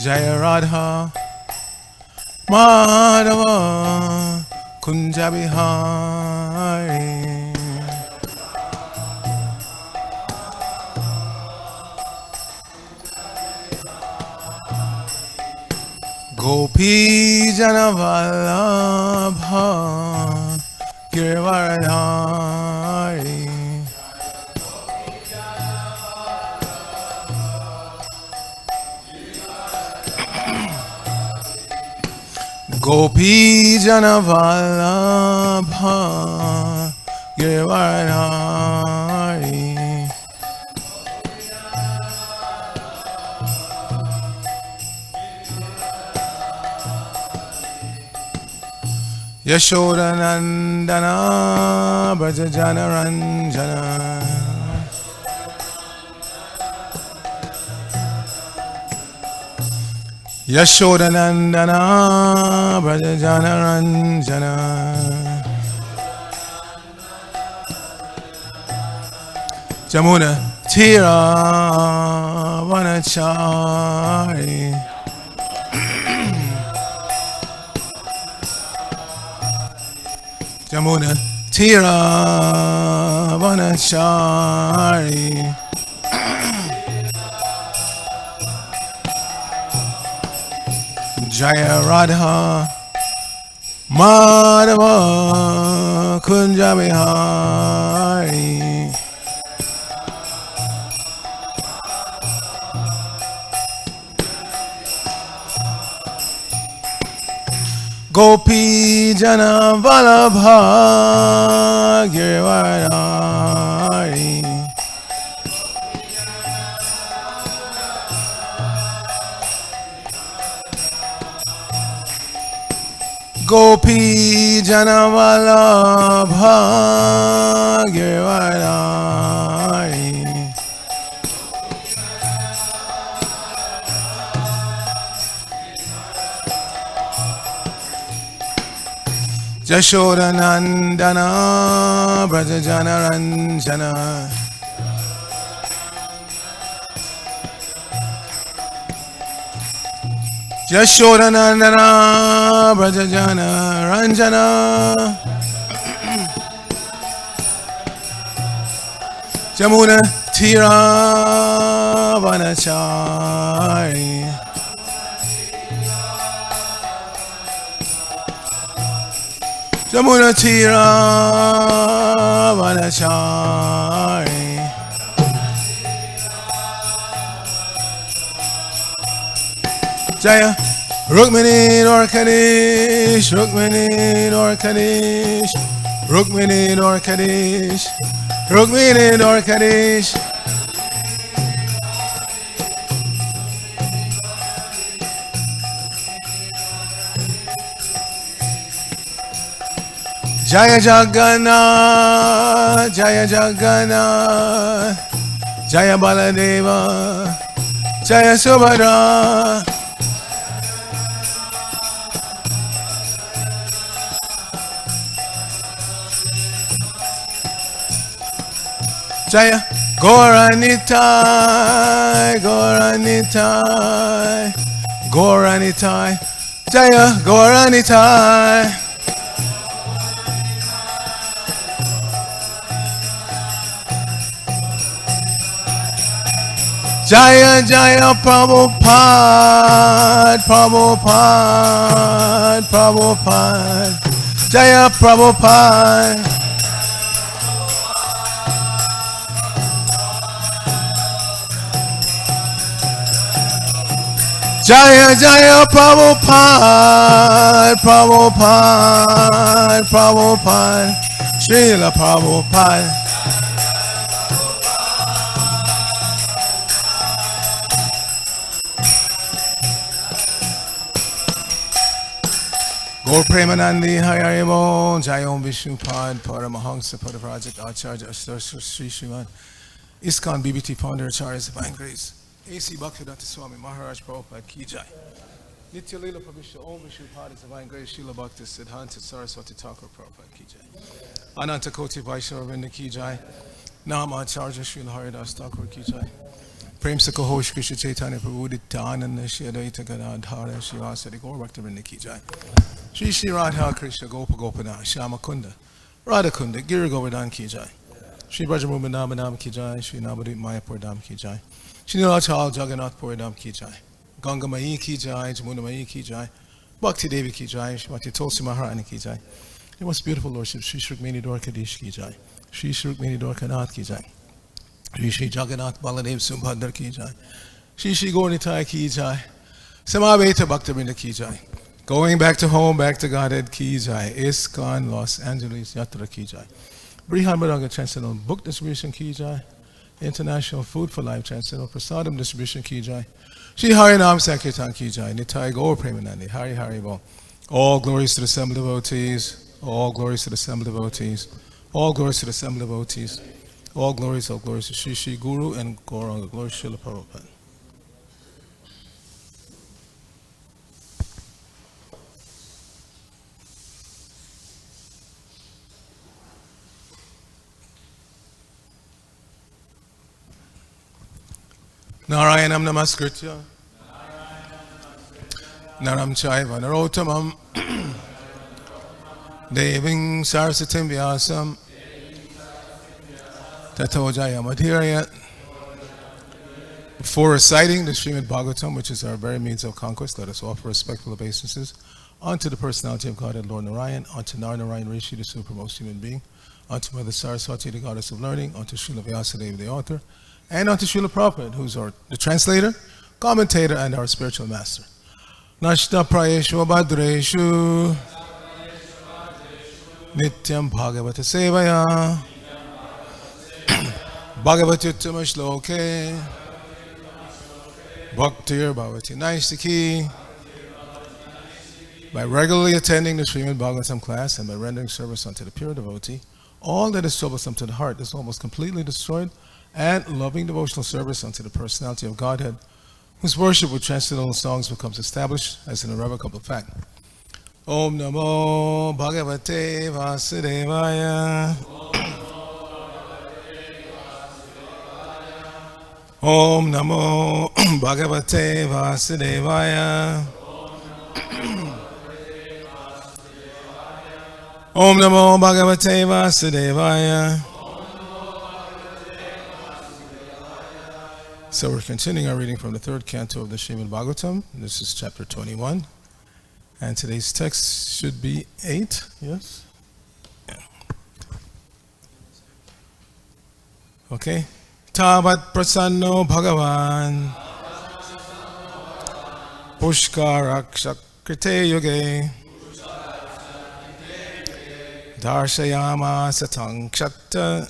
Jaya Radha Madhava Kunja Bihari. Gopi Jana Vallabha Girivardhari. Gopi Jana Vallabha Girivardhari. Yashoda Nandana Braja Jana Ranjana. Yashoda Nandana Braja Jana Ranjana. Jamuna Tira Vanachari. Jamuna Tira Vanachari. Jaya Radha Madhava Kunja Bihari. Gopi Jana Vallabha Girivardhari. Gopi Jana Vallabha Girivardhari. Yashoda Nandana Braja Jana Ranjana. Yashoda Nandana Braja Jana Ranjana. Jamuna Tira Vanachari. Jamuna Tira Vanachari. Jaya Rukmini Dwarkadish, Rukmini Dwarkadish, Rukmini Dwarkadish, Rukmini Dwarkadish. Jaya Jagannath, Jaya Jagannath, Jaya Baladeva, Jaya Subhadra. Jaya Gauranitai, Gauranitai, Gauranitai, Jaya Gauranitai. Jaya Jaya Prabhupada, Prabhupada, Prabhupada, Jaya Prabhupada. Jaya Jaya Prabhupada, Prabhupada, Prabhupada, Srila Prabhupada. Gaur Premanandi Hayaribo, Jayom Vishnupad, Paramahansa Padavrajak Acharya Ashtar Sri Sriman, ISKCON BBT Founder Acharya Divine Grace, A.C. Bhaktivedanta Swami Maharaj Prabhupada Ki Jai. Nitya Leela Prabhupada Om Vishnupad Divine Grace Srila Bhakti Siddhanta Saraswati Thakur Prabhupada Ki Jai. Ananta Koti Vaishnava Vrinda Ki Jai. Nama Acharya Srila Haridas Thakur Ki Jai. Prem se kaho Shri Krishna Chaitanya Prabhu Nityananda Shri Advaita Gadadhara Shivasadi Gaur Bhaktivinoda Ki Jai. Shri Shri Radha Krishna Gopa Gopana Shama Kunda Radha Kunda Giri Govardhan Ki Jai. Shri Brajamuman Namanam Ki Jai. Shri Navadip Mayapur Dham Ki Jai. Shri Nilachal Jagannath Pur Dham Ki Jai. Ganga Mai Ki Jai. Jamuna Mai Ki Jai. Bhakti Devi Ki Jai. Shrimati Tulsi Maharani Ki Jai. Your most beautiful Lordship Shri Shrikmeni Dwarkadish Ki Jai. Shri Shrikmeni Dwarkanath Ki Jai. Shri Shri Jagannath Baladev Subhadra Ki Jai. Shri Shri Gaurnitai Ki Jai. Samaveta Bhaktivinoda Ki Jai. Going back to home, back to Godhead Ki Jai. ISKCON Los Angeles Yatra Ki Jai. Brihan Madanga Transcendental Book Distribution Ki Jai. International Food for Life Transcendental Prasadam Distribution Ki Jai. Shri Harinam Sankirtan Ki Jai. Nitai Gaur Premanandi. Hari Hari Bo. All glories to the assembled devotees. All glories to the assembled devotees. All glories to the assembled devotees. All glories to Shri Shri Guru and Gauranga. Glory Srila Prabhupada. Narayanam Namaskritya Naram Chaiva Narottamam Deving Saraswatim Vyasam Tato Jayamadhirayat. Before reciting the Srimad Bhagavatam, which is our very means of conquest, let us offer respectful obeisances unto the personality of Godhead, Lord Narayan, unto Narayan Rishi, the supremmost human being, unto Mother Saraswati, the goddess of learning, unto Srila Vyasadeva, the author, and unto Srila Prabhupada, who's the translator, commentator, and our spiritual master. Nashta Prayeshu Bhadreshu Nityam Bhagavata Sevaya Bhagavati Uttama Shloke Bhaktir Bhavati Naistiki. By regularly attending the Srimad Bhagavatam class and by rendering service unto the pure devotee, all that is troublesome to the heart is almost completely destroyed, and loving devotional service unto the personality of Godhead, whose worship with transcendental songs becomes established as an irrevocable fact. Om Namo Bhagavate Vasudevaya. Om Namo Bhagavate Vasudevaya. Om Namo Bhagavate Vasudevaya. So we're continuing our reading from the third canto of the Srimad Bhagavatam. This is chapter 21. And today's text should be 8, yes? Yeah. Okay. Tavat prasanno bhagavan pushkarakshakrite yoge darshayama satang kshatta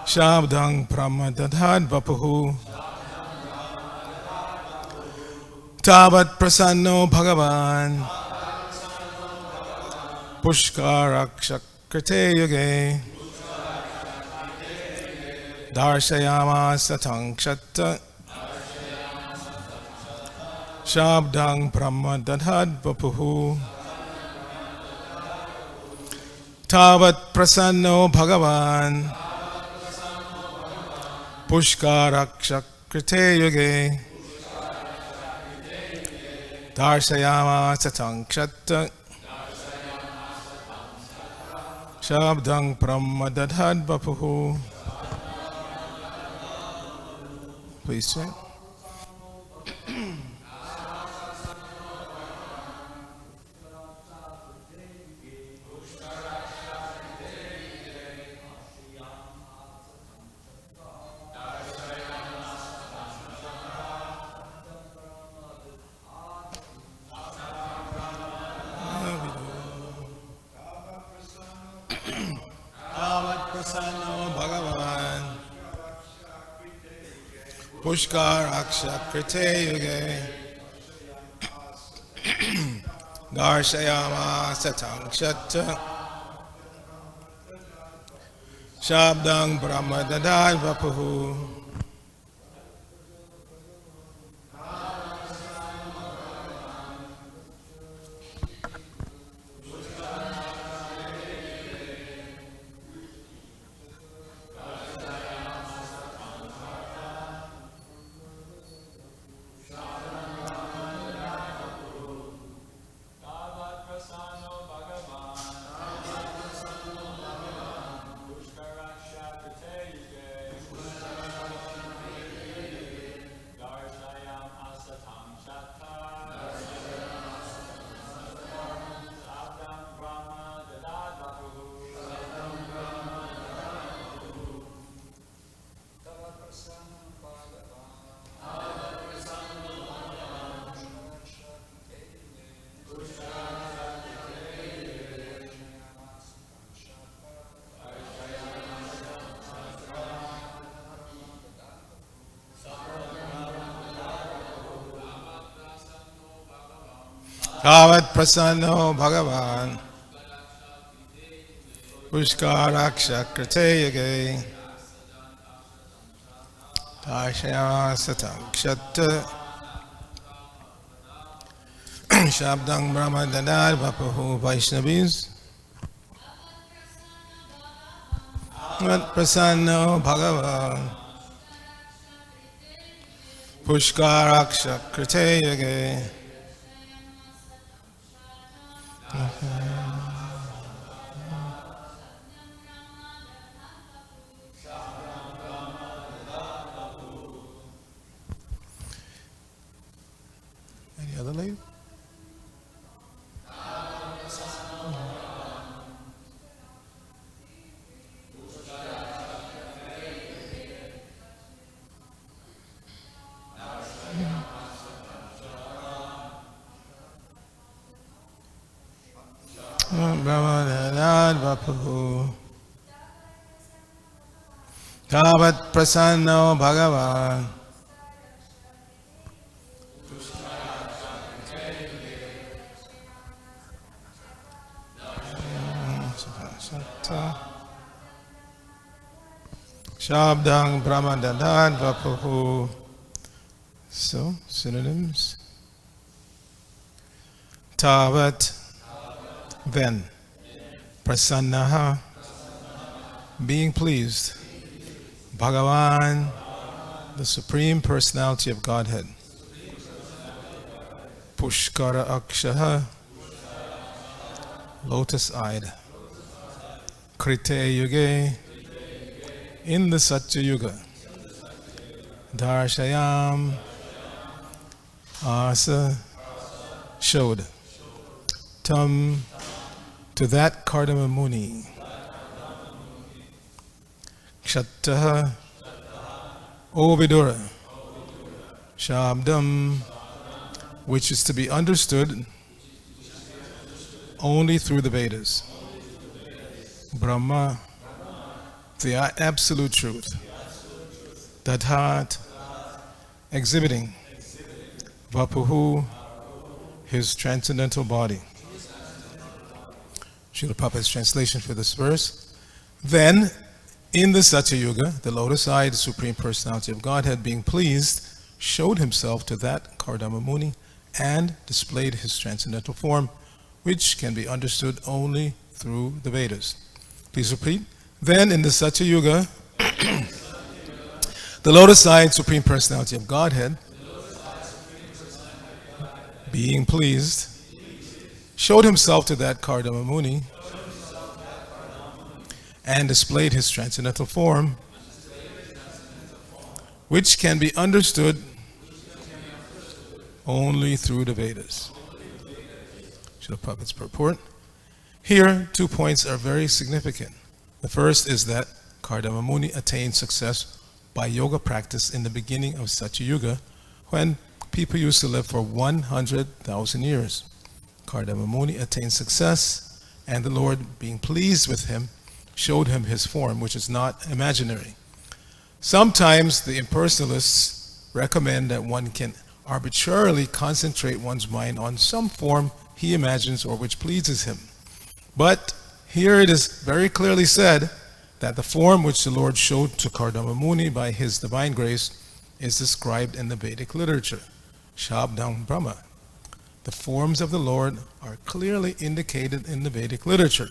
shabdang pramadadhad vapuhu. Tavat prasanno bhagavan pushkarakshakrite yoge darshayama satang kshatta shabdang pramadadhad vapuhu. Tavat prasanno bhagavan pushkarakshakrite yoge darshayama satang kshatta shabdang pramadadhad vapuhu. Please chant. Pushkarakshakrite yoge darshayama satang shatta shabdang brahmadadad vapuhu. Tavat prasanno bhagavan pushkaraksha kriteyage Tashaya satam kshatta Shabdang Brahma Dadar Vapahu Vaishnavis Prasanno Bhagavan Pushkaraksha Kriteyage Any other lady? Brahmanad Vapahu Tavat Prasanno Bhagavan Shabdang Brahmanad Vapahu. So, synonyms. Tavat, then. Prasannaha, being pleased. Bhagavan, the Supreme Personality of Godhead. Pushkara Akshaha, lotus-eyed. Krite Yuge, in the Satya Yuga. Darshayam, Asa, showed. Tam, to that Kardama Muni. Kshattaha, O Vidura. Shabdam, which is to be understood only through the Vedas. Brahma, the absolute truth. Dadhat, exhibiting. Vapuhu, his transcendental body. Srila Prabhupada's translation for this verse. Then, in the Satya Yuga, the lotus-eyed Supreme Personality of Godhead, being pleased, showed himself to that Kardama Muni and displayed his transcendental form, which can be understood only through the Vedas. Please repeat. Then, in the Satya Yuga, the lotus-eyed Supreme Personality of Godhead, being pleased, showed himself to that Kardama Muni and displayed his transcendental form, which can be understood only through the Vedas. Srila Prabhupada's purport. Here, 2 points are very significant. The first is that Kardama Muni attained success by yoga practice in the beginning of Satya Yuga, when people used to live for 100,000 years. Kardama Muni attained success, and the Lord, being pleased with him, showed him his form, which is not imaginary. Sometimes the impersonalists recommend that one can arbitrarily concentrate one's mind on some form he imagines or which pleases him. But here it is very clearly said that the form which the Lord showed to Kardama Muni by his divine grace is described in the Vedic literature. Shabdang Brahma. The forms of the Lord are clearly indicated in the Vedic literature.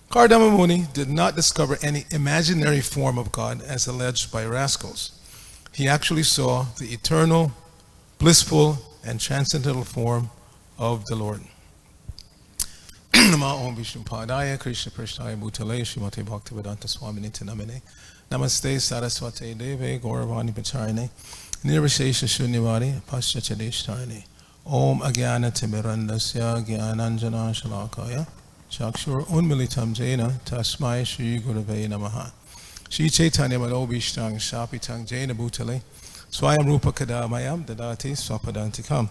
Kardama Muni did not discover any imaginary form of God as alleged by rascals. He actually saw the eternal, blissful, and transcendental form of the Lord. Namo Om Vishnu Padaya Krishna Prishnaya Bhutale Srimate Bhaktivedanta Swamini Namine Namaste Saraswate Deve Gauravani Pacharine Nirvishesha Shunyavadi Paschachadeshtarine Om Agyana Timirandasya Gyananjana Shalakaya Chakshur Unmilitam Jena Tasmai Shri Gurave Namaha Shri Chaitanya Madobhishtang Shapitang Jena Bhutale Swayam Rupa Kadamayam Dadati Swapadantikam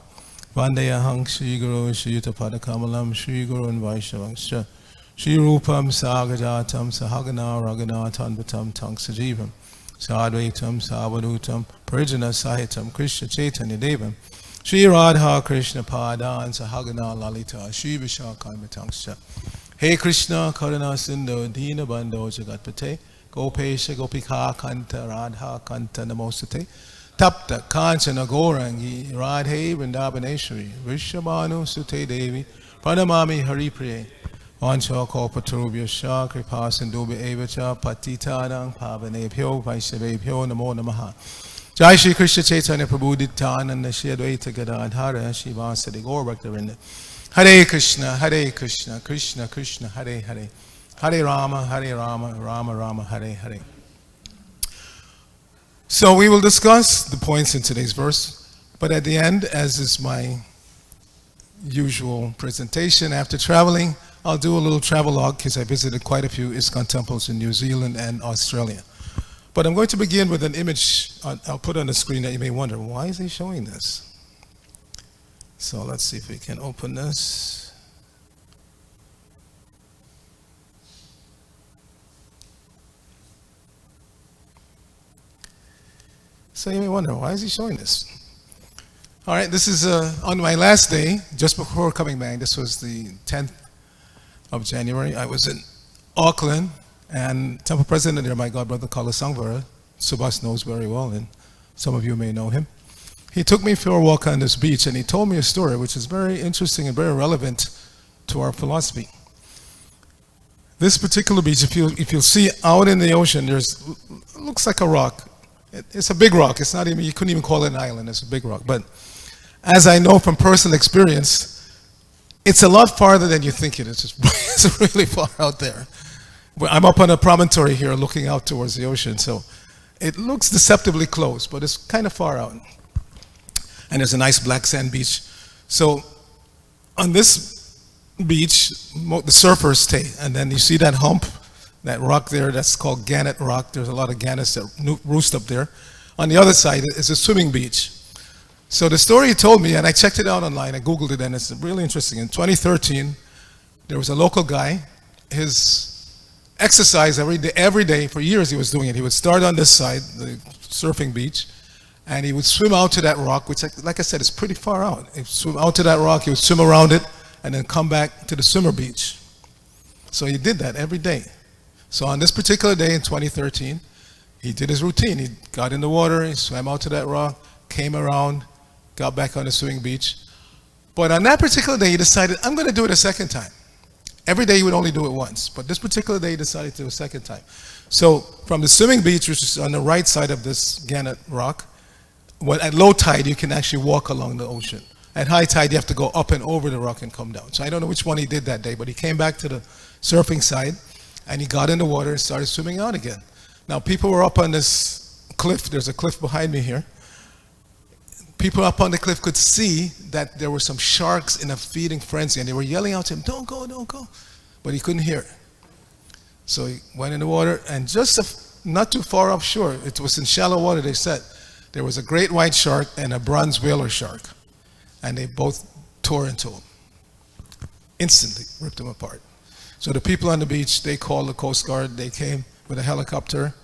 Vandayahang Shri Guru Shri Yutapada Kamalam Shri Guru and Vaishnavangscha Shri Rupam Sagajatam Sahagana Raghunathan Vatam Tang Sajivam Sadvaitam Savadutam Parijana Sahitam Krishna Chaitanya Devam Shri Radha Krishna Padan Sahagana Lalita Shri Vishakhan Matangsha. Hey Krishna Karuna Sindhu Dina Bandho Jagatpate Gopesha Gopika Kanta Radha Kanta Namostate Tapta Kanchana Gorangi Radhe Vrindavaneshwari Vishabhanu Sute Devi Pranamami Haripriye Vancha Kalpatarubhya Sha Kripa Sindhubhya Evacha Patitanang Pavanebhyo Vaishnavebhyo Namo Namaha. Jai Shri Krishna Chaitanya Prabhu Nityananda Shri Advaita Gadadhara Shivasadi Gaur Bhaktavinda. Hare Krishna, Krishna Krishna, Hare Hare. Hare Rama, Rama Rama, Hare Hare. So we will discuss the points in today's verse, but at the end, as is my usual presentation after traveling, I'll do a little travelogue because I visited quite a few ISKCON temples in New Zealand and Australia. But I'm going to begin with an image I'll put on the screen that you may wonder, why is he showing this? So let's see if we can open this. So you may wonder, why is he showing this? All right, this is on my last day, just before coming back. This was the 10th of January. I was in Auckland, and Temple President there, my godbrother Kala Sangvara, Subhas knows very well, and some of you may know him. He took me for a walk on this beach, and he told me a story which is very interesting and very relevant to our philosophy. This particular beach, if you'll see out in the ocean, it looks like a rock. It's a big rock. It's not even, you couldn't even call it an island. It's a big rock. But as I know from personal experience, it's a lot farther than you think it is. It's really far out there. I'm up on a promontory here looking out towards the ocean, so it looks deceptively close, but it's kind of far out. And there's a nice black sand beach. So on this beach, the surfers stay, and then you see that hump, that rock there, that's called Gannet Rock. There's a lot of gannets that roost up there. On the other side is a swimming beach. So the story he told me, and I checked it out online, I Googled it, and it's really interesting. In 2013, there was a local guy, his exercise every day, for years he was doing it. He would start on this side, the surfing beach, and he would swim out to that rock, which, like I said, is pretty far out. He'd swim out to that rock, he would swim around it, and then come back to the swimmer beach. So he did that every day. So on this particular day in 2013, he did his routine. He got in the water, he swam out to that rock, came around, got back on the swimming beach. But on that particular day, he decided, I'm going to do it a second time. Every day he would only do it once, but this particular day he decided to do it a second time. So from the swimming beach, which is on the right side of this Gannet Rock, at low tide you can actually walk along the ocean. At high tide you have to go up and over the rock and come down. So I don't know which one he did that day, but he came back to the surfing side and he got in the water and started swimming out again. Now people were up on this cliff, there's a cliff behind me here. People up on the cliff could see that there were some sharks in a feeding frenzy, and they were yelling out to him, don't go, don't go. But he couldn't hear it. So he went in the water, and just not too far offshore, it was in shallow water, they said, there was a great white shark and a bronze whaler shark. And they both tore into him. Instantly ripped him apart. So the people on the beach, they called the Coast Guard, they came with a helicopter,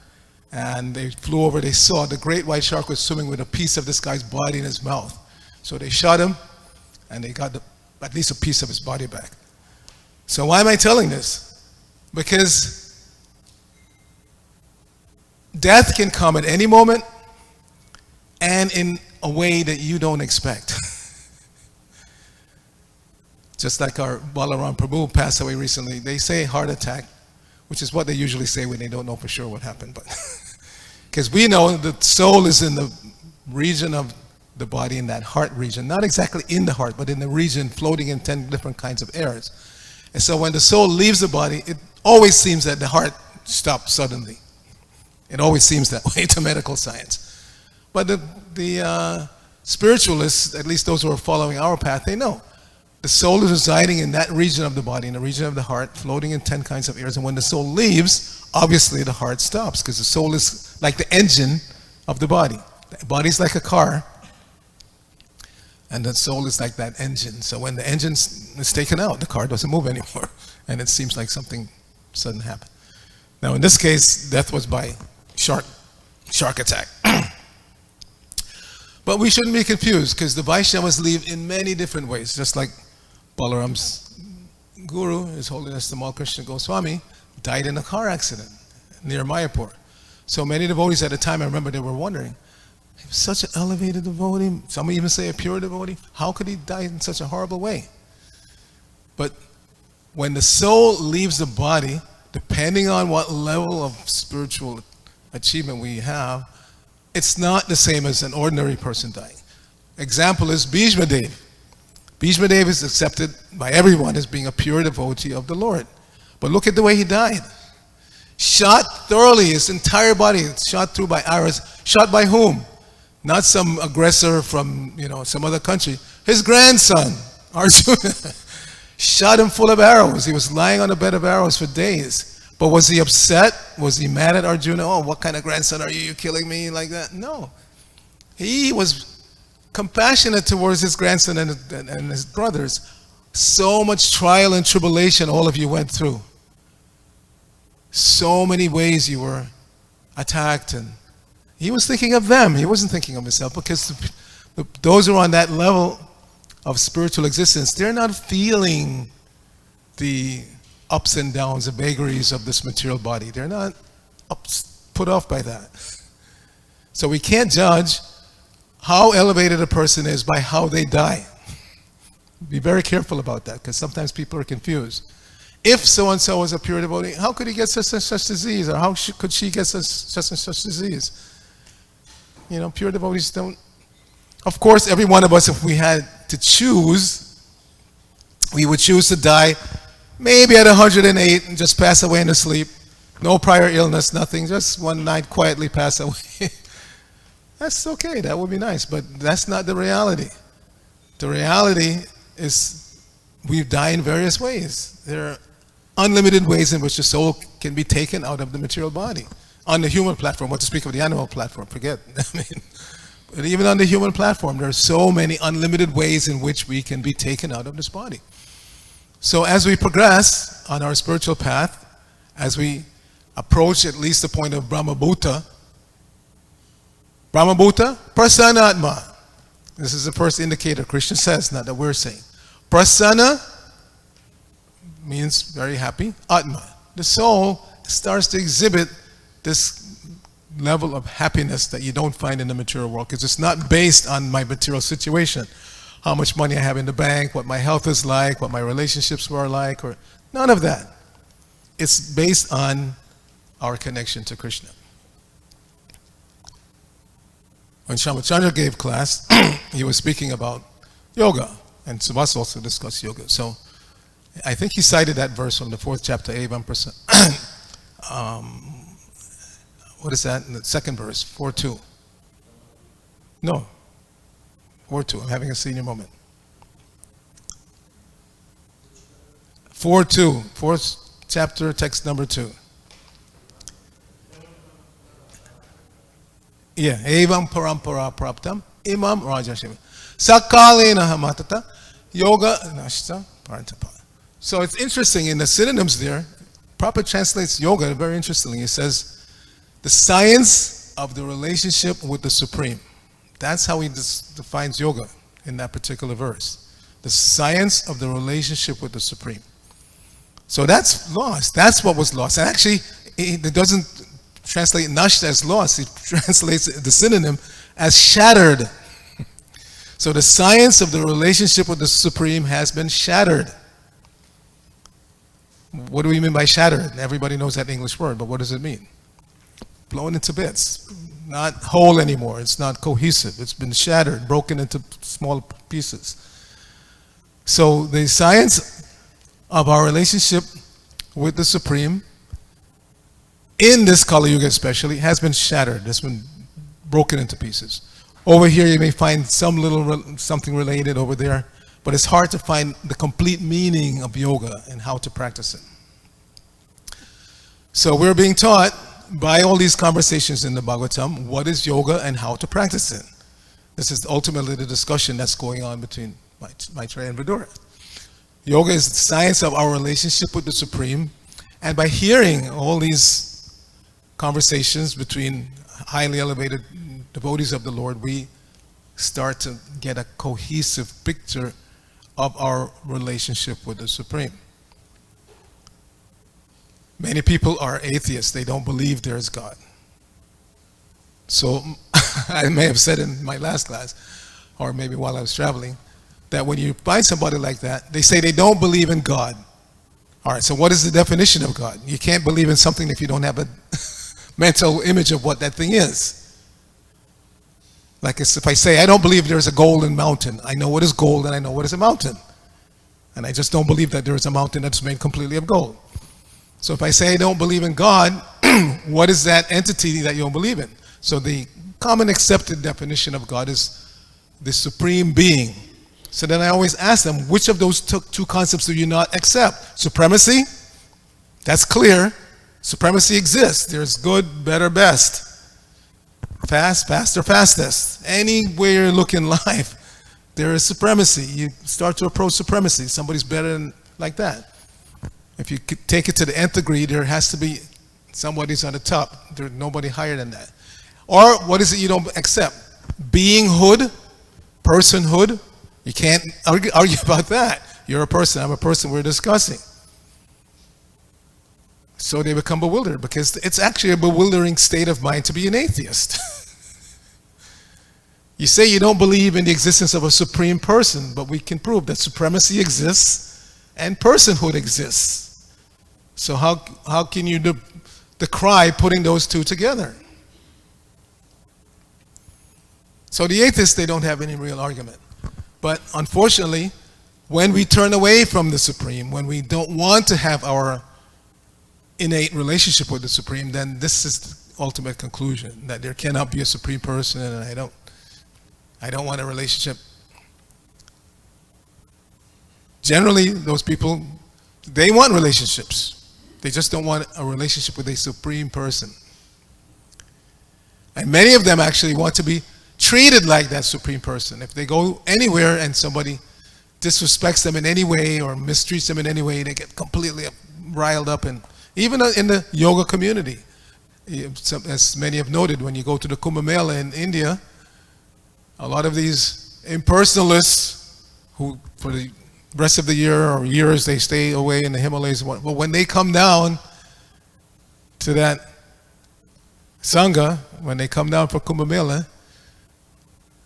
and they flew over, they saw the great white shark was swimming with a piece of this guy's body in his mouth. So they shot him, and they got at least a piece of his body back. So why am I telling this? Because death can come at any moment, and in a way that you don't expect. Just like our Balaram Prabhu passed away recently, they say heart attack, which is what they usually say when they don't know for sure what happened. But because we know the soul is in the region of the body, in that heart region, not exactly in the heart, but in the region floating in 10 different kinds of airs. And so when the soul leaves the body, it always seems that the heart stops suddenly. It always seems that way to medical science. But the spiritualists, at least those who are following our path, they know. The soul is residing in that region of the body, in the region of the heart, floating in 10 kinds of airs. And when the soul leaves, obviously the heart stops, because the soul is like the engine of the body. The body is like a car, and the soul is like that engine. So when the engine is taken out, the car doesn't move anymore, and it seems like something sudden happened. Now in this case, death was by shark attack. But But we shouldn't be confused, because the Vaishnavas live in many different ways, just like Balaram's guru, His Holiness the Tamal Krishna Goswami, died in a car accident near Mayapur. So many devotees at the time, I remember they were wondering, he was such an elevated devotee, some even say a pure devotee, how could he die in such a horrible way? But when the soul leaves the body, depending on what level of spiritual achievement we have, it's not the same as an ordinary person dying. Example is Bhishma Dev. Bhishma Dev is accepted by everyone as being a pure devotee of the Lord. But look at the way he died. Shot thoroughly, his entire body shot through by arrows. Shot by whom? Not some aggressor from, some other country. His grandson, Arjuna, shot him full of arrows. He was lying on a bed of arrows for days. But was he upset? Was he mad at Arjuna? Oh, what kind of grandson are you? You're killing me like that? No. He was compassionate towards his grandson and his brothers. So much trial and tribulation all of you went through. So many ways you were attacked, and he was thinking of them. He wasn't thinking of himself, because those who are on that level of spiritual existence, they're not feeling the ups and downs, the vagaries of this material body. They're not put off by that. So we can't judge how elevated a person is by how they die. Be very careful about that, because sometimes people are confused. If so-and-so was a pure devotee, how could he get such and such disease? Or how could she get such and such disease? Pure devotees don't. Of course, every one of us, if we had to choose, we would choose to die maybe at 108 and just pass away in the sleep. No prior illness, nothing. Just one night quietly pass away. That's okay. That would be nice. But that's not the reality. The reality is we die in various ways. There are unlimited ways in which the soul can be taken out of the material body. On the human platform, what to speak of the animal platform, forget. But even on the human platform, there are so many unlimited ways in which we can be taken out of this body. So as we progress on our spiritual path, as we approach at least the point of Brahmabhuta, Prasanna. This is the first indicator Krishna says, not that we're saying. Prasanna means very happy. Atma. The soul starts to exhibit this level of happiness that you don't find in the material world, because it's not based on my material situation. How much money I have in the bank, what my health is like, what my relationships were like, or none of that. It's based on our connection to Krishna. When Shamachandra gave class, he was speaking about yoga, and Subhas also discussed yoga. So I think he cited that verse from the 4th chapter, Evam Prasad. What is that? In the second verse, 4:2. No, 4:2. I'm having a senior moment. 4:2, 4th chapter, text number 2. Yeah, Evam Parampara Praptam, Imam Rajashim. Sakalena Hamatata, Yoga Nashta Parantapa. So it's interesting, in the synonyms there, Prabhupada translates yoga very interestingly. It says, the science of the relationship with the Supreme. That's how he defines yoga in that particular verse. The science of the relationship with the Supreme. So that's lost. That's what was lost. And actually, it doesn't translate nashta as lost. It translates the synonym as shattered. So the science of the relationship with the Supreme has been shattered. What do we mean by shattered? Everybody knows that English word, but what does it mean? Blown into bits. Not whole anymore. It's not cohesive. It's been shattered, broken into small pieces. So the science of our relationship with the Supreme, in this Kali Yuga especially, has been shattered. It's been broken into pieces. Over here you may find something related over there, but it's hard to find the complete meaning of yoga and how to practice it. So we're being taught by all these conversations in the Bhagavatam, what is yoga and how to practice it. This is ultimately the discussion that's going on between Maitreya and Vidura. Yoga is the science of our relationship with the Supreme, and by hearing all these conversations between highly elevated devotees of the Lord, we start to get a cohesive picture of our relationship with the Supreme. Many people are atheists. They don't believe there is God. So I may have said in my last class, or maybe while I was traveling, that when you find somebody like that, they say they don't believe in God. All right, so what is the definition of God? You can't believe in something if you don't have a mental image of what that thing is. Like if I say, I don't believe there's a golden mountain. I know what is gold and I know what is a mountain. And I just don't believe that there is a mountain that's made completely of gold. So if I say I don't believe in God, what is that entity that you don't believe in? So the common accepted definition of God is the supreme being. So then I always ask them, which of those two concepts do you not accept? Supremacy? That's clear. Supremacy exists. There's good, better, best. Fast, faster, fastest. Anywhere you look in life, there is supremacy. You start to approach supremacy. Somebody's better than like that. If you take it to the nth degree, there has to be somebody's on the top. There's nobody higher than that. Or what is it you don't accept? Beinghood, personhood. You can't argue about that. You're a person, I'm a person, we're discussing. So they become bewildered because it's actually a bewildering state of mind to be an atheist. You say you don't believe in the existence of a supreme person, but we can prove that supremacy exists and personhood exists. So how can you decry putting those two together? So the atheists, they don't have any real argument. But unfortunately, when we turn away from the Supreme, when we don't want to have our innate relationship with the Supreme, then this is the ultimate conclusion, that there cannot be a Supreme Person, and I don't want a relationship. Generally, those people, they want relationships. They just don't want a relationship with a Supreme Person. And many of them actually want to be treated like that Supreme Person. If they go anywhere and somebody disrespects them in any way or mistreats them in any way, they get completely riled up. And even in the yoga community, as many have noted, when you go to the Kumbh Mela in India, a lot of these impersonalists who for the rest of the year or years they stay away in the Himalayas, but when they come down to that Sangha, when they come down for Kumbh Mela,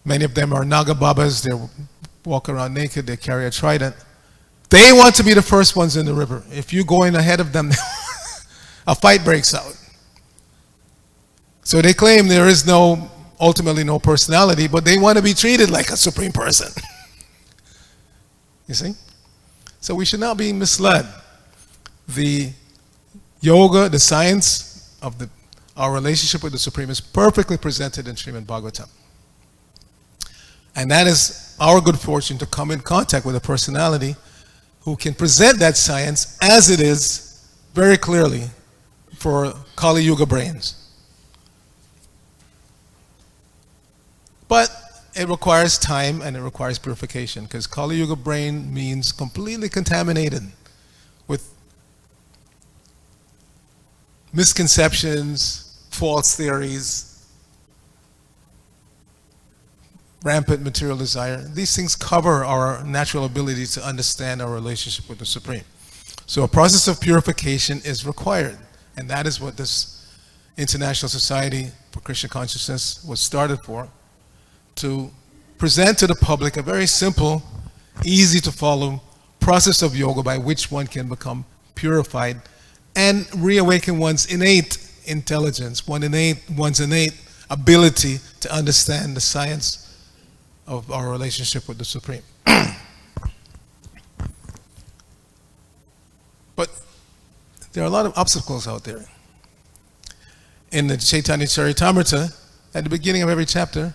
many of them are Naga Babas, they walk around naked, they carry a trident. They want to be the first ones in the river. If you go in ahead of them, a fight breaks out. So they claim there is ultimately no personality, but they want to be treated like a supreme person. You see? So we should not be misled. The yoga, the science of our relationship with the Supreme is perfectly presented in Srimad Bhagavatam. And that is our good fortune to come in contact with a personality who can present that science as it is very clearly for Kali Yuga brains. But it requires time and it requires purification, because Kali Yuga brain means completely contaminated with misconceptions, false theories, rampant material desire. These things cover our natural ability to understand our relationship with the Supreme. So a process of purification is required, and that is what this International Society for Krishna Consciousness was started for, to present to the public a very simple, easy to follow process of yoga by which one can become purified and reawaken one's innate intelligence, one's innate ability to understand the science of our relationship with the Supreme. But there are a lot of obstacles out there. In the Chaitanya Charitamrita, at the beginning of every chapter,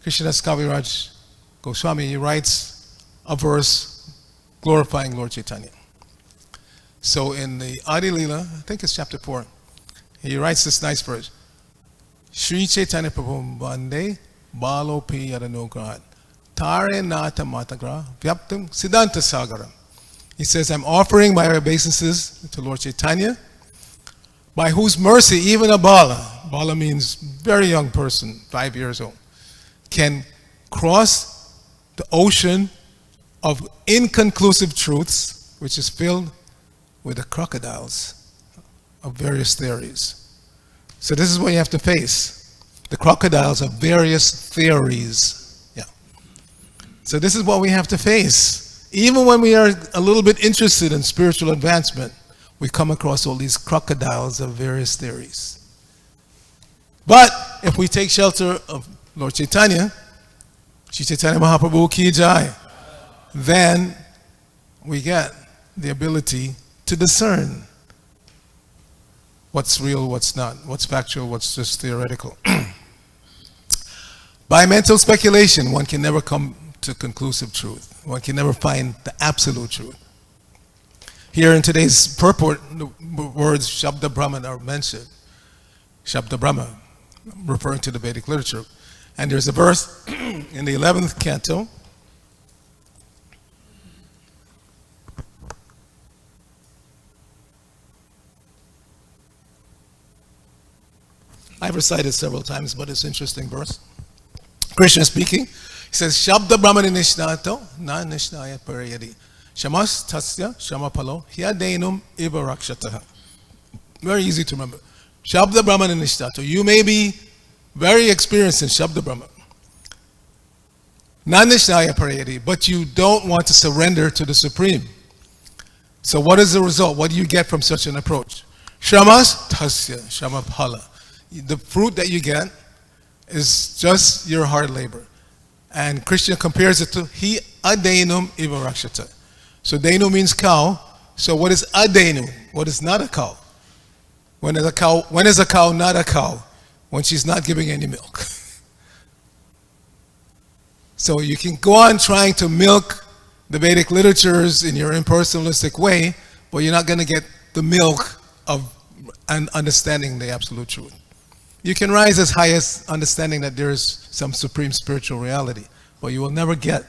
Krishnadas Kaviraj Goswami, he writes a verse glorifying Lord Chaitanya. So in the Adi Lila, I think it's chapter 4, he writes this nice verse. Sri Chaitanya Prabhu Bande Balo Pi Yadanugrad Tare Nata Matagra Vyaptam Siddhanta Sagaram. He says, I'm offering my obeisances to Lord Chaitanya, by whose mercy even a Bala means very young person, 5 years old, can cross the ocean of inconclusive truths, which is filled with the crocodiles of various theories. So this is what you have to face. The crocodiles of various theories. Yeah. So this is what we have to face. Even when we are a little bit interested in spiritual advancement, we come across all these crocodiles of various theories. But if we take shelter of Lord Chaitanya, Shri Chaitanya Mahaprabhu Ki Jai, then we get the ability to discern what's real, what's not, what's factual, what's just theoretical. By mental speculation, one can never come to conclusive truth. One can never find the absolute truth. Here in today's purport, the words Shabda Brahman are mentioned. Shabda Brahma, referring to the Vedic literature. And there's a verse in the 11th canto. I've recited several times, but it's an interesting verse. Krishna speaking, he says, Shabda Brahmani Nishnato, na Nishnaya Parayadi. Shamas Tasya Shamapalo, Hyadenum Ivarakshataha. Very easy to remember. Shabda Brahmani Nishnato. You may be very experienced in Shabda Brahman. Na Nishnaya Parayadi, but you don't want to surrender to the Supreme. So what is the result? What do you get from such an approach? Shamas Tasya Shamapala. The fruit that you get is just your hard labor. And Krishna compares it to Hi Adenum Ivarakshata. So Denu means cow. So what is Adenu? What is not a cow? When is a cow not a cow? When she's not giving any milk. So you can go on trying to milk the Vedic literatures in your impersonalistic way, but you're not going to get the milk of understanding the absolute truth. You can rise as high as understanding that there is some supreme spiritual reality, but you will never get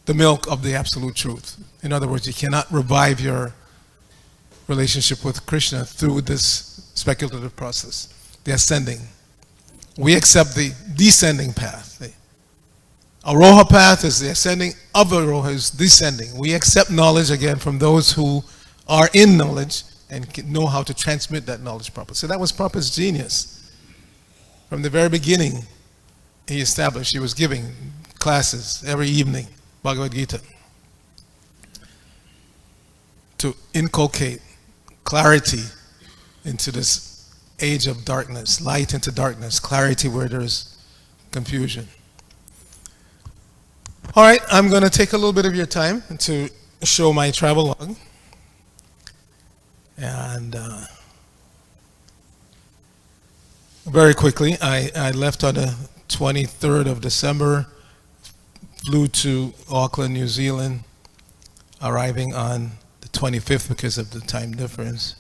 the milk of the absolute truth. In other words, you cannot revive your relationship with Krishna through this speculative process, the ascending. We accept the descending path. The Aroha path is the ascending, Avaroha is descending. We accept knowledge again from those who are in knowledge and can know how to transmit that knowledge properly. So that was Prabhupada's genius. From the very beginning, he established, he was giving classes every evening, Bhagavad Gita, to inculcate clarity into this age of darkness, light into darkness, clarity where there's confusion. All right, I'm going to take a little bit of your time to show my travelogue. And very quickly, I left on the 23rd of December, flew to Auckland, New Zealand, arriving on the 25th because of the time difference.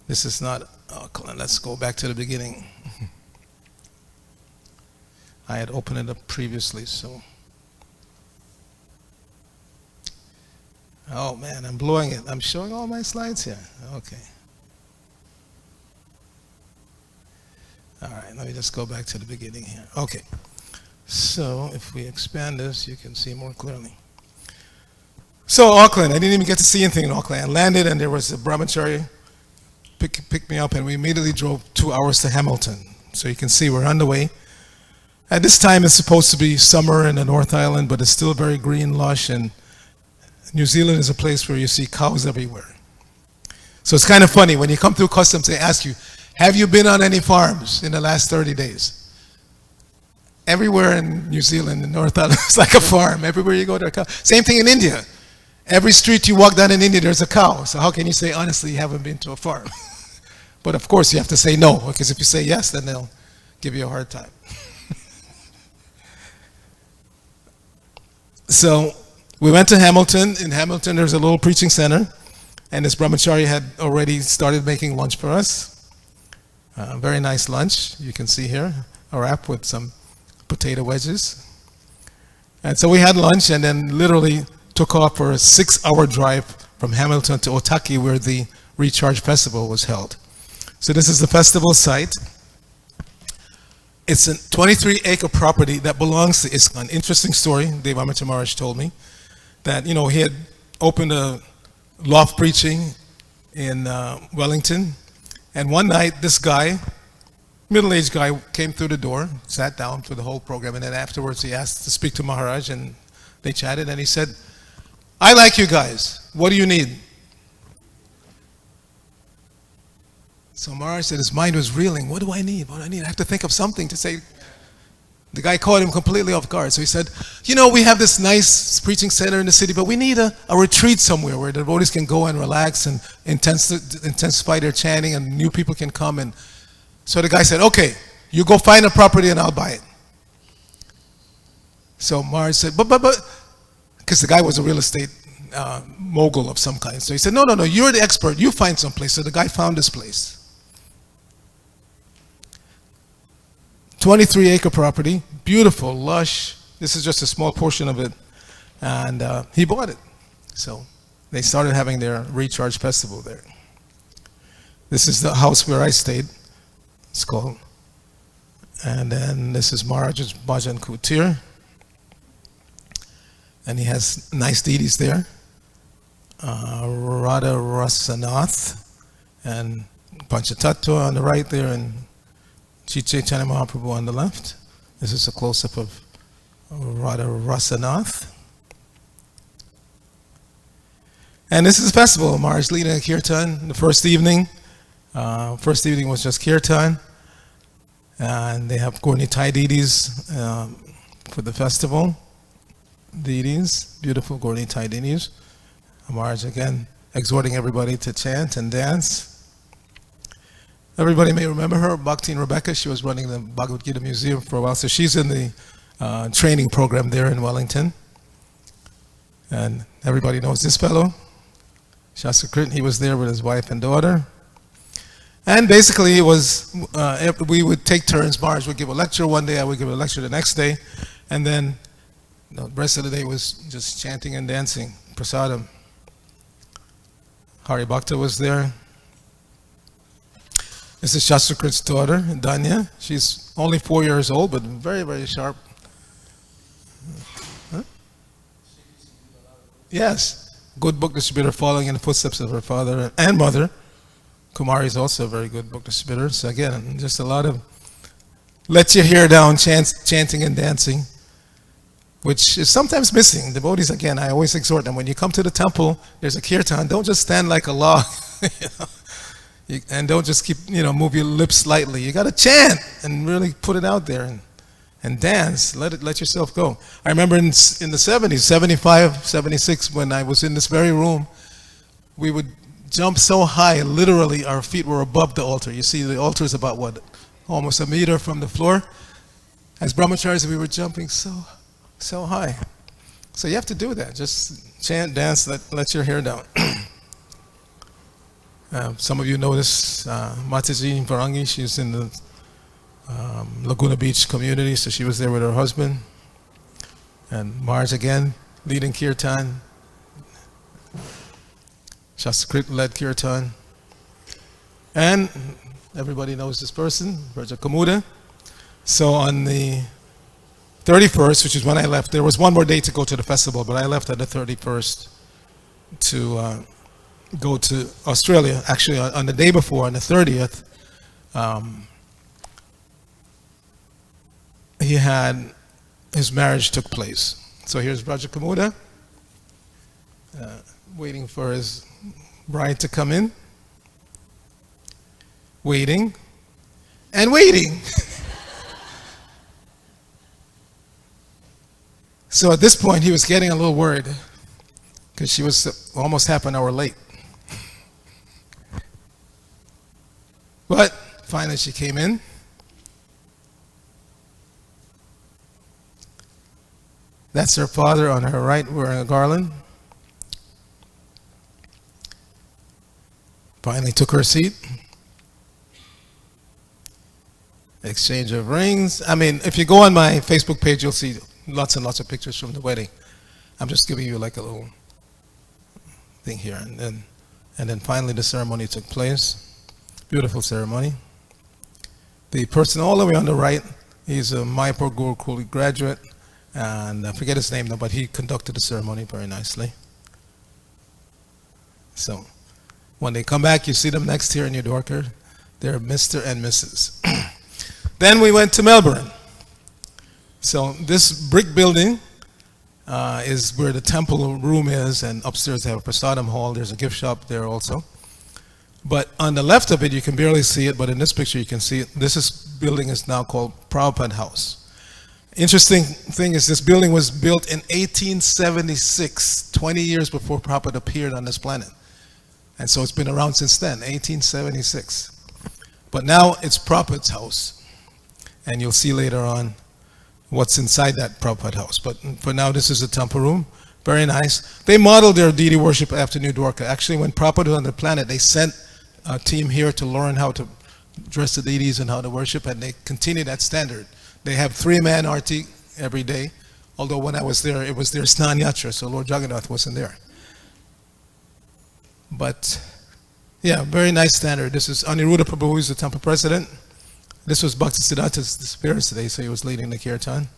This is not Auckland. Let's go back to the beginning. I had opened it up previously, so. Oh man, I'm blowing it. I'm showing all my slides here. Okay. All right, let me just go back to the beginning here. Okay. So if we expand this, you can see more clearly. So Auckland, I didn't even get to see anything in Auckland. I landed and there was a brahmachari picked me up and we immediately drove 2 hours to Hamilton. So you can see we're on the way. At this time, it's supposed to be summer in the North Island, but it's still very green, lush, and New Zealand is a place where you see cows everywhere. So it's kind of funny, when you come through customs, they ask you, have you been on any farms in the last 30 days? Everywhere in New Zealand, the North Island, it's like a farm. Everywhere you go, there are cows. Same thing in India. Every street you walk down in India, there's a cow. So how can you say, honestly, you haven't been to a farm? But of course, you have to say no, because if you say yes, then they'll give you a hard time. So we went to Hamilton. In Hamilton, there's a little preaching center, and this brahmachari had already started making lunch for us. Very nice lunch. You can see here a wrap with some potato wedges. And so we had lunch, and then literally took off for a 6-hour drive from Hamilton to Otaki, where the Recharge Festival was held. So this is the festival site. It's a 23-acre property that belongs to ISKCON. Interesting story, Dave Amrita Maharaj told me, that, you know, he had opened a loft preaching in Wellington, and one night this guy, middle-aged guy, came through the door, sat down for the whole program, and then afterwards he asked to speak to Maharaj, and they chatted, and he said, "I like you guys. What do you need?" So Maharaj said his mind was reeling. What do I need? What do I need? I have to think of something to say. The guy caught him completely off guard. So he said, "You know, we have this nice preaching center in the city, but we need a retreat somewhere where the devotees can go and relax and intensify their chanting, and new people can come." And so the guy said, "Okay, you go find a property and I'll buy it." So Maharaj said, but, because the guy was a real estate mogul of some kind. So he said, no, you're the expert. You find some place. So the guy found this place. 23-acre property, beautiful, lush. This is just a small portion of it. And he bought it. So they started having their Recharge Festival there. This is the house where I stayed, it's called. And then this is Maharaj's Bhajan Kutir. And he has nice deities there. Radha Rasanath and Panchatattva on the right there, and Chaitanya Mahaprabhu on the left. This is a close-up of Radha Rasanath. And this is a festival. Maharaj leading a kirtan. The first evening was just kirtan. And they have Gaurnitai deities for the festival. Deities, beautiful Gaurnitai deities. Maharaj again exhorting everybody to chant and dance. Everybody may remember her, Bhakti and Rebecca. She was running the Bhagavad Gita Museum for a while, so she's in the training program there in Wellington. And everybody knows this fellow, Shastrakrit. He was there with his wife and daughter. And basically it was, we would take turns. Maharaj would give a lecture one day, I would give a lecture the next day, and then the rest of the day was just chanting and dancing, prasadam. Hari Bhakta was there. This is Shastrakrit's daughter, Danya. She's only 4 years old, but very, very sharp. Huh? Yes, good book distributor, following in the footsteps of her father and mother. Kumari is also a very good book distributor. So again, just a lot of let your hair down, chanting and dancing, which is sometimes missing. Devotees, again, I always exhort them, when you come to the temple, there's a kirtan, don't just stand like a log. And don't just keep, move your lips slightly. You got to chant and really put it out there and dance. Let yourself go. I remember in the 70s, 75, 76, when I was in this very room, we would jump so high, literally our feet were above the altar. You see, the altar is about what? Almost a meter from the floor. As brahmacharis, we were jumping so high. So you have to do that. Just chant, dance, let your hair down. Some of you know this, Mataji Varangi. She's in the Laguna Beach community, so she was there with her husband. And Maharaj again, leading kirtan. Shastrakrit led kirtan. And everybody knows this person, Raja Kamuda. So on the 31st, which is when I left, there was one more day to go to the festival, but I left on the 31st to go to Australia. Actually, on the day before, on the 30th, his marriage took place. So here's Raja Kamuda, waiting for his bride to come in. Waiting and waiting. So at this point, he was getting a little worried because she was almost half an hour late. But finally she came in. That's her father on her right wearing a garland. Finally took her seat. Exchange of rings. I mean, if you go on my Facebook page, you'll see lots and lots of pictures from the wedding. I'm just giving you like a little thing here. And then finally the ceremony took place. Beautiful ceremony. The person all the way on the right, he's a Mayapur Gurukul graduate, and I forget his name now, but he conducted the ceremony very nicely. So when they come back, you see them next here in New Dwarka. They're Mr. and Mrs. Then we went to Melbourne. So this brick building is where the temple room is, and upstairs they have a prasadam hall. There's a gift shop there also. But on the left of it, you can barely see it, but in this picture you can see it. Building is now called Prabhupada House. Interesting thing is this building was built in 1876, 20 years before Prabhupada appeared on this planet. And so it's been around since then, 1876. But now it's Prabhupada's house. And you'll see later on what's inside that Prabhupada house. But for now, this is the temple room. Very nice. They modeled their deity worship after New Dwarka. Actually, when Prabhupada was on the planet, they sent a team here to learn how to dress the deities and how to worship, and they continue that standard. They have 3-man arti every day, although when I was there, it was their Snan Yatra, so Lord Jagannath wasn't there. But yeah, very nice standard. This is Arcita Prabhu, who's the temple president. This was Bhaktisiddhanta's disappearance today, so he was leading the kirtan.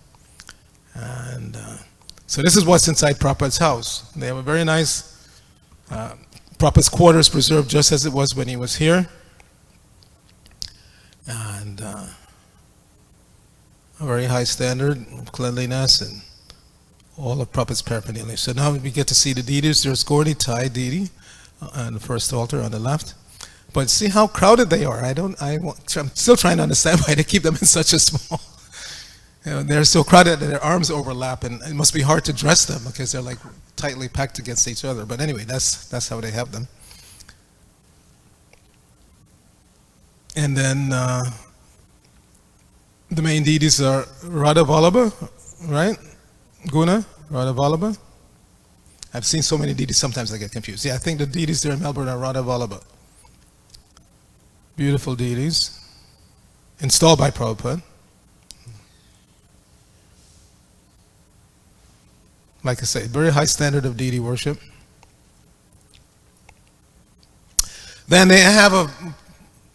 And so this is what's inside Prabhupada's house. They have a very nice, Prabhupada's quarters preserved just as it was when he was here. And a very high standard of cleanliness and all of Prabhupada's paraphernalia. So now we get to see the deities. There's Gauri Thai deity on the first altar on the left. But see how crowded they are. I'm still trying to understand why they keep them in such a small. They're so crowded that their arms overlap, and it must be hard to dress them because they're like tightly packed against each other. But anyway, that's how they have them. And then the main deities are Radha Vallabha, right? Guna, Radha Vallabha. I've seen so many deities, sometimes I get confused. Yeah, I think the deities there in Melbourne are Radha Vallabha. Beautiful deities, installed by Prabhupada. Like I say, very high standard of deity worship. Then they have a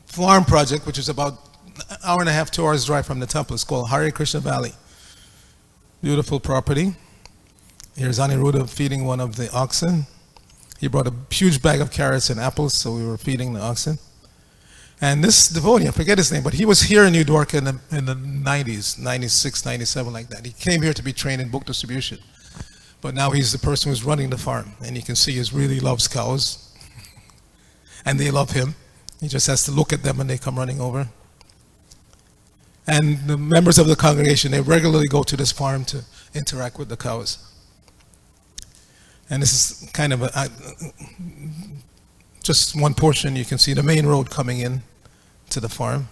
farm project, which is about an hour and a half, 2 hours drive from the temple. It's called Hare Krishna Valley. Beautiful property. Here's Aniruddha feeding one of the oxen. He brought a huge bag of carrots and apples, so we were feeding the oxen. And this devotee, I forget his name, but he was here in New Dwarka in the 90s, 96, 97, like that. He came here to be trained in book distribution. But now he's the person who's running the farm. And you can see he really loves cows. And they love him. He just has to look at them when they come running over. And the members of the congregation, they regularly go to this farm to interact with the cows. And this is kind of just one portion. You can see the main road coming in to the farm,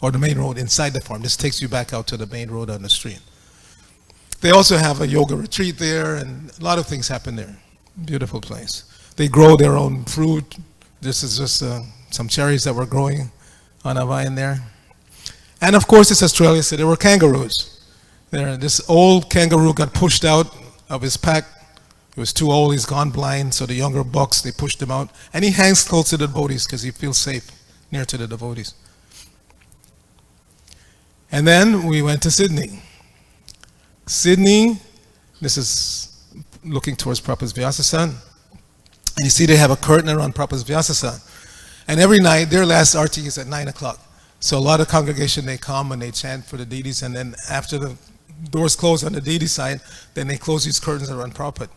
or the main road inside the farm. This takes you back out to the main road on the street. They also have a yoga retreat there, and a lot of things happen there. Beautiful place. They grow their own fruit. This is just some cherries that were growing on a vine there. And of course, it's Australia, so there were kangaroos. This old kangaroo got pushed out of his pack. He was too old, he's gone blind, so the younger bucks, they pushed him out. And he hangs close to the devotees because he feels safe near to the devotees. And then we went to Sydney. Sydney, this is looking towards Prabhupada's Vyasasana. And you see they have a curtain around Prabhupada's Vyasasana. And every night, their last arti is at 9 o'clock. So a lot of congregation, they come and they chant for the deities, and then after the doors close on the deity side, then they close these curtains around Prabhupada.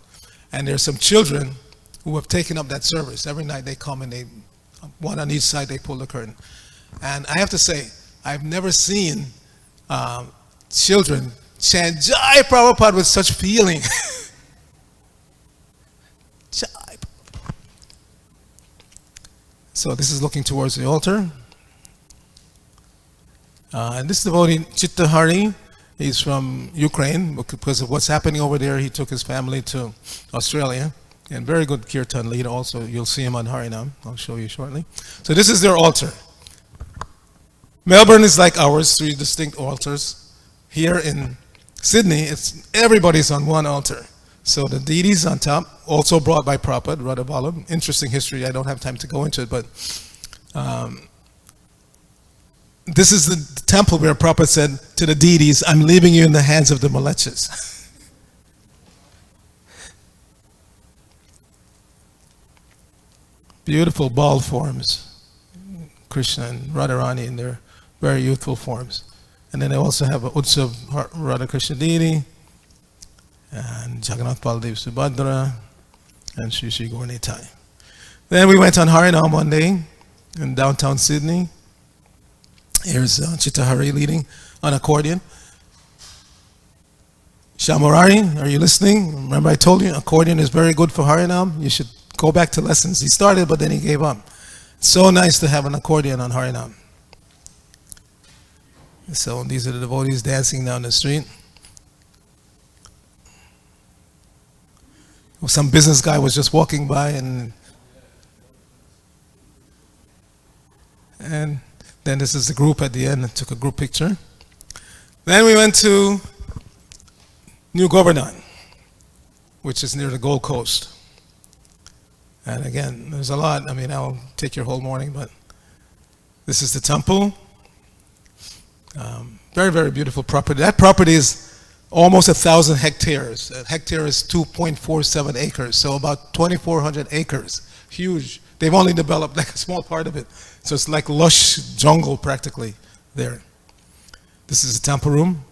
And there's some children who have taken up that service. Every night they come and they, one on each side, they pull the curtain. And I have to say, I've never seen children chant Jai Prabhupada with such feeling. Jai Prabhupada. So this is looking towards the altar. And this devotee, Chitta Hari, he's from Ukraine. Because of what's happening over there, he took his family to Australia. And very good kirtan leader also. You'll see him on Harinam. I'll show you shortly. So this is their altar. Melbourne is like ours, 3 distinct altars. Here in Sydney, everybody's on one altar. So the deities on top, also brought by Prabhupada, Radha Vallabh. Interesting history. I don't have time to go into it, but this is the temple where Prabhupada said to the deities, I'm leaving you in the hands of the Malechas. Beautiful ball forms. Krishna and Radharani in their very youthful forms. And then they also have a Utsav Radha Krishna deity, and Jagannath Baldev Subhadra, and Sri Sri Gaur Nitai. Then we went on Harinam one day in downtown Sydney. Here's Chitta Hari leading on accordion. Shamurari, are you listening? Remember I told you accordion is very good for Harinam. You should go back to lessons. He started, but then he gave up. So nice to have an accordion on Harinam. So these are the devotees dancing down the street. Some business guy was just walking by, and then this is the group at the end. I took a group picture. Then we went to New Govardhan, which is near the Gold Coast. And again, there's a lot. I mean, I'll take your whole morning, but this is the temple. Very, very beautiful property. That property is almost 1,000 hectares. A hectare is 2.47 acres, so about 2,400 acres. Huge. They've only developed like a small part of it. So it's like lush jungle practically there. This is the temple room.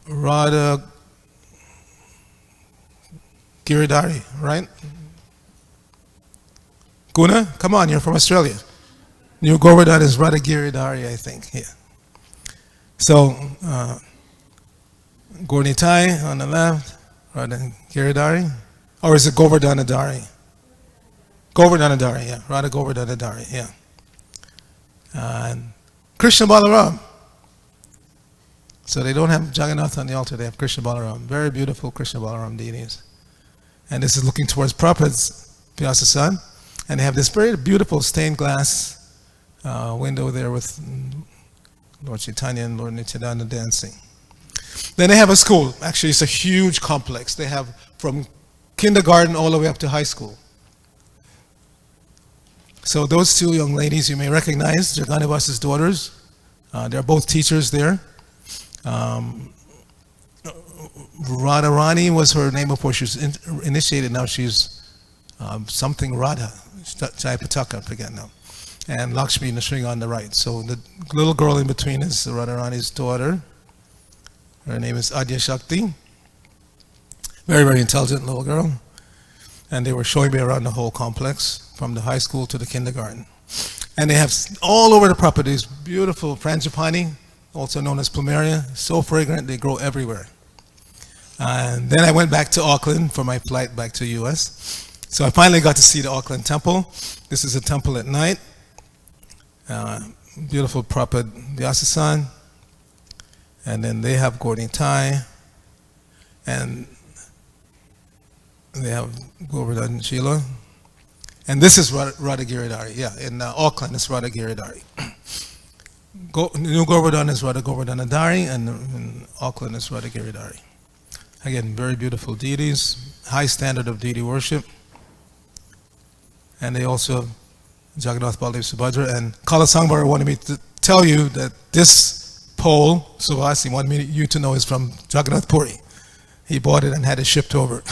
Radha Giridhari, right? Guna, come on, you're from Australia. New Govardhan is Radha Giridhari, I think. Yeah. So, Gaur Nitai on the left, Radha Giridhari, or is it Govardhanadhari? Govardhanadhari, yeah, Radha Govardhanadhari, yeah. And Krishna Balaram. So they don't have Jagannath on the altar, they have Krishna Balaram. Very beautiful Krishna Balaram deities. And this is looking towards Prabhupada's Vyasasan. And they have this very beautiful stained glass window there with Lord Chaitanya and Lord Nityananda dancing. Then they have a school. Actually, it's a huge complex. They have from kindergarten all the way up to high school. So those two young ladies you may recognize, Jagannath's daughters. They're both teachers there. Radharani was her name before she was initiated. Now she's something Radha, Jayapataka, I forget now. And Lakshmi Nrsimha on the right. So the little girl in between is Radharani's daughter. Her name is Adya Shakti. Very, very intelligent little girl. And they were showing me around the whole complex, from the high school to the kindergarten. And they have all over the properties, beautiful frangipani, also known as plumeria, so fragrant, they grow everywhere. And then I went back to Auckland for my flight back to the US. So I finally got to see the Auckland temple. This is a temple at night. Beautiful Prabhupada Vyasasan. And then they have Gaur Nitai. And they have Govardhan Shila. And this is Radha Giridhari. Yeah, in Auckland it's Radha Giridhari. New Govardhan is Radha Govardhanadhari, and in Auckland is Radha Giridhari. Again, very beautiful deities, high standard of deity worship. And they also have Jagannath Baldev Subhadra. And Kala Sangbar wanted me to tell you that this pole, Subhasi, wanted you to know is from Jagannath Puri. He bought it and had it shipped over.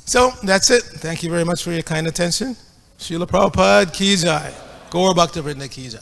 So that's it. Thank you very much for your kind attention. Srila Prabhupada Ki Jai. Gaur Bhakta Vrinda Ki Jai.